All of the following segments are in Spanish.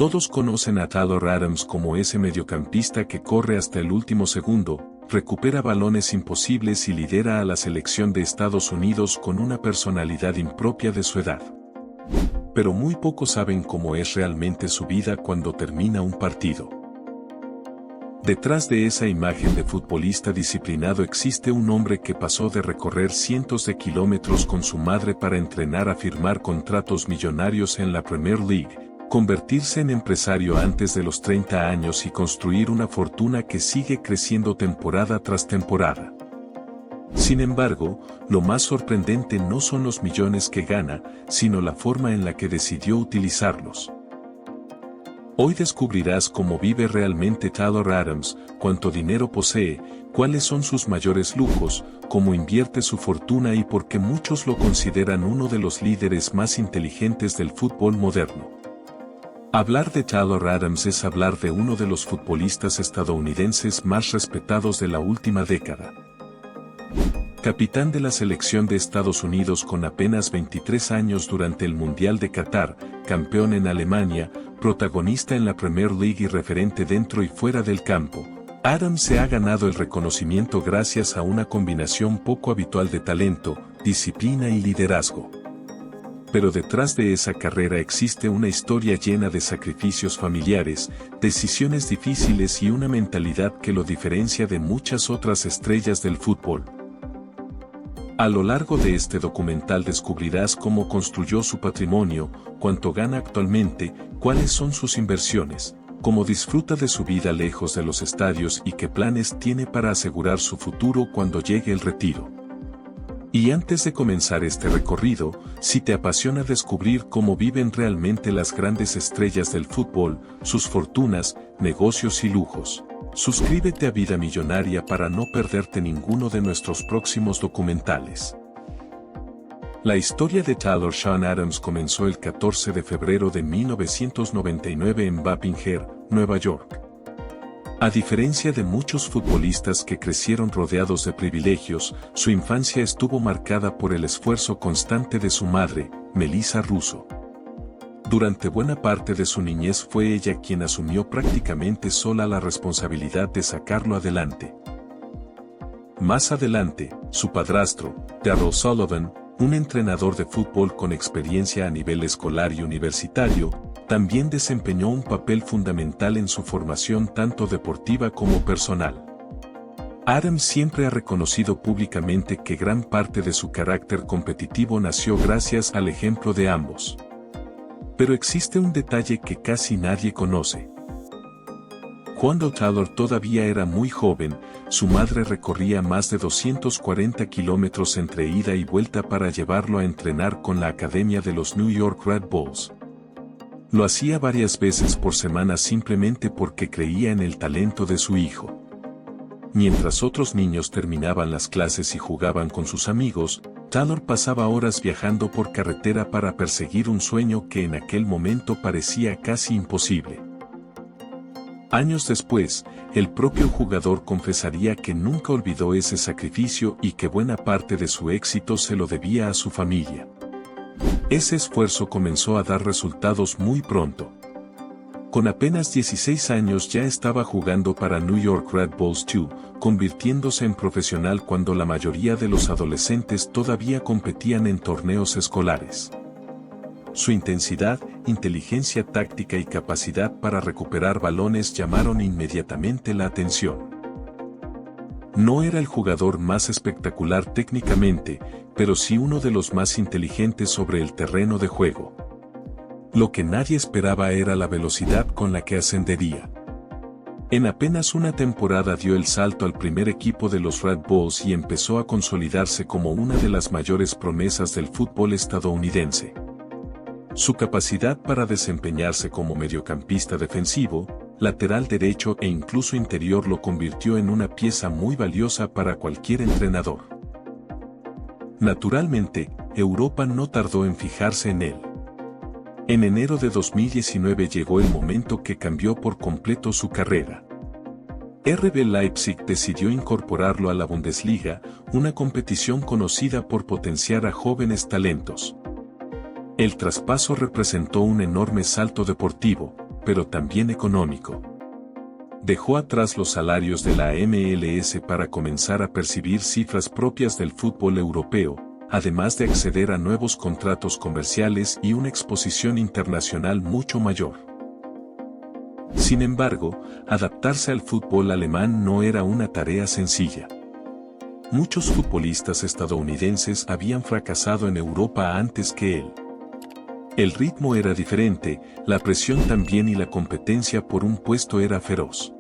Todos conocen a Tyler Adams como ese mediocampista que corre hasta el último segundo, recupera balones imposibles y lidera a la selección de Estados Unidos con una personalidad impropia de su edad. Pero muy pocos saben cómo es realmente su vida cuando termina un partido. Detrás de esa imagen de futbolista disciplinado existe un hombre que pasó de recorrer cientos de kilómetros con su madre para entrenar a firmar contratos millonarios en la Premier League, convertirse en empresario antes de los 30 años y construir una fortuna que sigue creciendo temporada tras temporada. Sin embargo, lo más sorprendente no son los millones que gana, sino la forma en la que decidió utilizarlos. Hoy descubrirás cómo vive realmente Tyler Adams, cuánto dinero posee, cuáles son sus mayores lujos, cómo invierte su fortuna y por qué muchos lo consideran uno de los líderes más inteligentes del fútbol moderno. Hablar de Tyler Adams es hablar de uno de los futbolistas estadounidenses más respetados de la última década. Capitán de la selección de Estados Unidos con apenas 23 años durante el Mundial de Qatar, campeón en Alemania, protagonista en la Premier League y referente dentro y fuera del campo, Adams se ha ganado el reconocimiento gracias a una combinación poco habitual de talento, disciplina y liderazgo. Pero detrás de esa carrera existe una historia llena de sacrificios familiares, decisiones difíciles y una mentalidad que lo diferencia de muchas otras estrellas del fútbol. A lo largo de este documental descubrirás cómo construyó su patrimonio, cuánto gana actualmente, cuáles son sus inversiones, cómo disfruta de su vida lejos de los estadios y qué planes tiene para asegurar su futuro cuando llegue el retiro. Y antes de comenzar este recorrido, si te apasiona descubrir cómo viven realmente las grandes estrellas del fútbol, sus fortunas, negocios y lujos, suscríbete a Vida Millonaria para no perderte ninguno de nuestros próximos documentales. La historia de Tyler Sean Adams comenzó el 14 de febrero de 1999 en Wappinger, Nueva York. A diferencia de muchos futbolistas que crecieron rodeados de privilegios, su infancia estuvo marcada por el esfuerzo constante de su madre, Melissa Russo. Durante buena parte de su niñez fue ella quien asumió prácticamente sola la responsabilidad de sacarlo adelante. Más adelante, su padrastro, Darryl Sullivan, un entrenador de fútbol con experiencia a nivel escolar y universitario, también desempeñó un papel fundamental en su formación tanto deportiva como personal. Adams siempre ha reconocido públicamente que gran parte de su carácter competitivo nació gracias al ejemplo de ambos. Pero existe un detalle que casi nadie conoce. Cuando Tyler todavía era muy joven, su madre recorría más de 240 kilómetros entre ida y vuelta para llevarlo a entrenar con la academia de los New York Red Bulls. Lo hacía varias veces por semana simplemente porque creía en el talento de su hijo. Mientras otros niños terminaban las clases y jugaban con sus amigos, Tyler pasaba horas viajando por carretera para perseguir un sueño que en aquel momento parecía casi imposible. Años después, el propio jugador confesaría que nunca olvidó ese sacrificio y que buena parte de su éxito se lo debía a su familia. Ese esfuerzo comenzó a dar resultados muy pronto. Con apenas 16 años ya estaba jugando para New York Red Bulls 2, convirtiéndose en profesional cuando la mayoría de los adolescentes todavía competían en torneos escolares. Su intensidad, inteligencia táctica y capacidad para recuperar balones llamaron inmediatamente la atención. No era el jugador más espectacular técnicamente, pero sí uno de los más inteligentes sobre el terreno de juego. Lo que nadie esperaba era la velocidad con la que ascendería. En apenas una temporada dio el salto al primer equipo de los Red Bulls y empezó a consolidarse como una de las mayores promesas del fútbol estadounidense. Su capacidad para desempeñarse como mediocampista defensivo, lateral derecho e incluso interior lo convirtió en una pieza muy valiosa para cualquier entrenador. Naturalmente, Europa no tardó en fijarse en él. En enero de 2019 llegó el momento que cambió por completo su carrera. RB Leipzig decidió incorporarlo a la Bundesliga, una competición conocida por potenciar a jóvenes talentos. El traspaso representó un enorme salto deportivo, pero también económico. Dejó atrás los salarios de la MLS para comenzar a percibir cifras propias del fútbol europeo, además de acceder a nuevos contratos comerciales y una exposición internacional mucho mayor. Sin embargo, adaptarse al fútbol alemán no era una tarea sencilla. Muchos futbolistas estadounidenses habían fracasado en Europa antes que él. El ritmo era diferente, la presión también y la competencia por un puesto era feroz.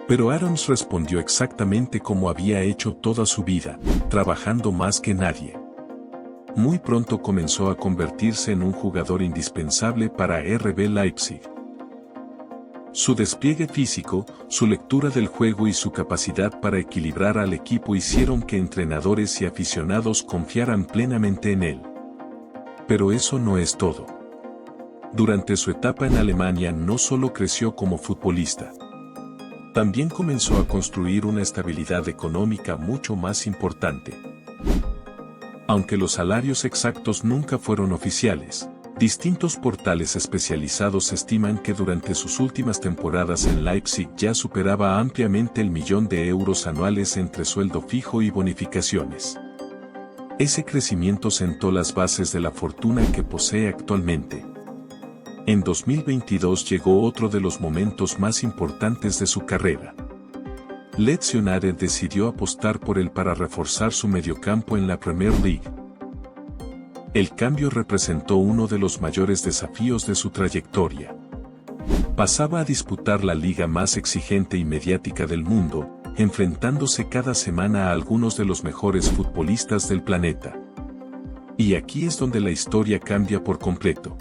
Pero Aarons respondió exactamente como había hecho toda su vida, trabajando más que nadie. Muy pronto comenzó a convertirse en un jugador indispensable para RB Leipzig. Su despliegue físico, su lectura del juego y su capacidad para equilibrar al equipo hicieron que entrenadores y aficionados confiaran plenamente en él. Pero eso no es todo. Durante su etapa en Alemania no solo creció como futbolista. También comenzó a construir una estabilidad económica mucho más importante. Aunque los salarios exactos nunca fueron oficiales, distintos portales especializados estiman que durante sus últimas temporadas en Leipzig ya superaba ampliamente el €1.000.000 anuales entre sueldo fijo y bonificaciones. Ese crecimiento sentó las bases de la fortuna que posee actualmente. En 2022 llegó otro de los momentos más importantes de su carrera. Leeds United decidió apostar por él para reforzar su mediocampo en la Premier League. El cambio representó uno de los mayores desafíos de su trayectoria. Pasaba a disputar la liga más exigente y mediática del mundo, enfrentándose cada semana a algunos de los mejores futbolistas del planeta. Y aquí es donde la historia cambia por completo.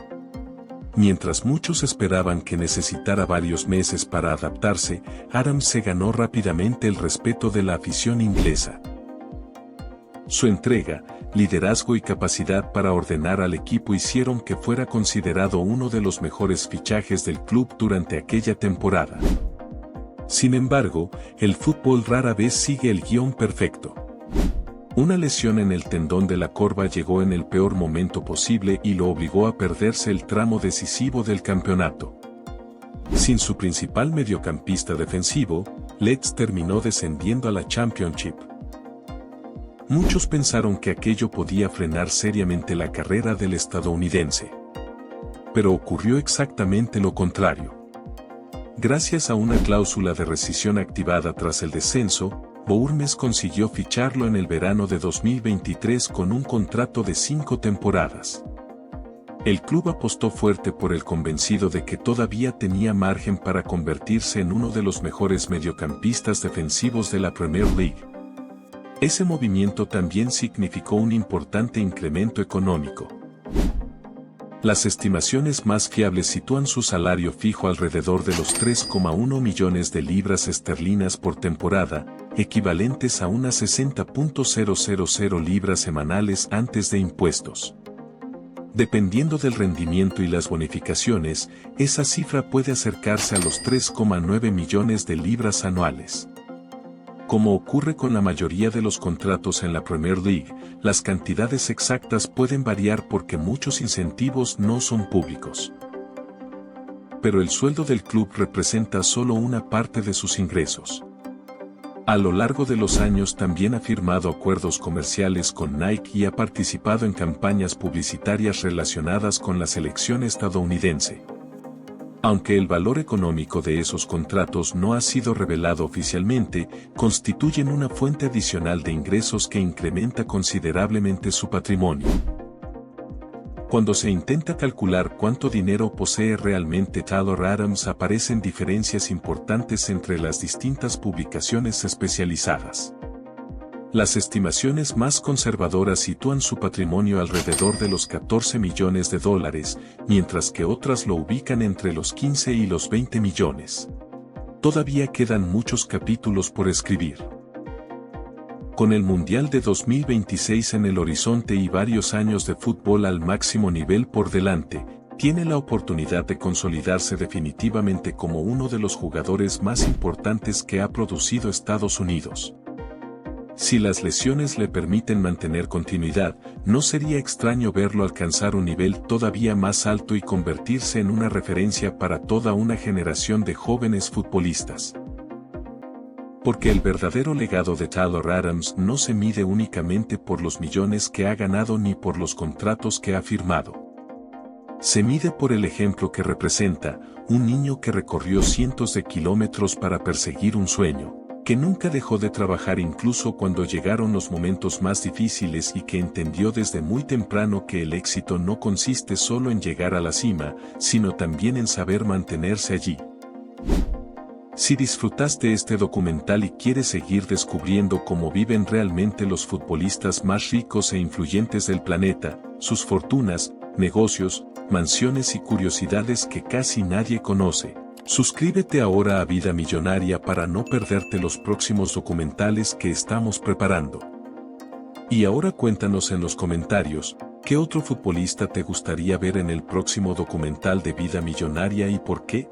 Mientras muchos esperaban que necesitara varios meses para adaptarse, Aarons se ganó rápidamente el respeto de la afición inglesa. Su entrega, liderazgo y capacidad para ordenar al equipo hicieron que fuera considerado uno de los mejores fichajes del club durante aquella temporada. Sin embargo, el fútbol rara vez sigue el guión perfecto. Una lesión en el tendón de la corva llegó en el peor momento posible y lo obligó a perderse el tramo decisivo del campeonato. Sin su principal mediocampista defensivo, Leeds terminó descendiendo a la Championship. Muchos pensaron que aquello podía frenar seriamente la carrera del estadounidense. Pero ocurrió exactamente lo contrario. Gracias a una cláusula de rescisión activada tras el descenso, Bournemouth consiguió ficharlo en el verano de 2023 con un contrato de 5 temporadas. El club apostó fuerte por él convencido de que todavía tenía margen para convertirse en uno de los mejores mediocampistas defensivos de la Premier League. Ese movimiento también significó un importante incremento económico. Las estimaciones más fiables sitúan su salario fijo alrededor de los 3,1 millones de libras esterlinas por temporada, equivalentes a unas 60.000 libras semanales antes de impuestos. Dependiendo del rendimiento y las bonificaciones, esa cifra puede acercarse a los 3,9 millones de libras anuales. Como ocurre con la mayoría de los contratos en la Premier League, las cantidades exactas pueden variar porque muchos incentivos no son públicos. Pero el sueldo del club representa solo una parte de sus ingresos. A lo largo de los años también ha firmado acuerdos comerciales con Nike y ha participado en campañas publicitarias relacionadas con la selección estadounidense. Aunque el valor económico de esos contratos no ha sido revelado oficialmente, constituyen una fuente adicional de ingresos que incrementa considerablemente su patrimonio. Cuando se intenta calcular cuánto dinero posee realmente Tyler Adams, aparecen diferencias importantes entre las distintas publicaciones especializadas. Las estimaciones más conservadoras sitúan su patrimonio alrededor de los $14 millones, mientras que otras lo ubican entre los 15 y los 20 millones. Todavía quedan muchos capítulos por escribir. Con el Mundial de 2026 en el horizonte y varios años de fútbol al máximo nivel por delante, tiene la oportunidad de consolidarse definitivamente como uno de los jugadores más importantes que ha producido Estados Unidos. Si las lesiones le permiten mantener continuidad, no sería extraño verlo alcanzar un nivel todavía más alto y convertirse en una referencia para toda una generación de jóvenes futbolistas. Porque el verdadero legado de Tyler Adams no se mide únicamente por los millones que ha ganado ni por los contratos que ha firmado. Se mide por el ejemplo que representa, un niño que recorrió cientos de kilómetros para perseguir un sueño, que nunca dejó de trabajar incluso cuando llegaron los momentos más difíciles y que entendió desde muy temprano que el éxito no consiste solo en llegar a la cima, sino también en saber mantenerse allí. Si disfrutaste este documental y quieres seguir descubriendo cómo viven realmente los futbolistas más ricos e influyentes del planeta, sus fortunas, negocios, mansiones y curiosidades que casi nadie conoce, suscríbete ahora a Vida Millonaria para no perderte los próximos documentales que estamos preparando. Y ahora cuéntanos en los comentarios, ¿qué otro futbolista te gustaría ver en el próximo documental de Vida Millonaria y por qué?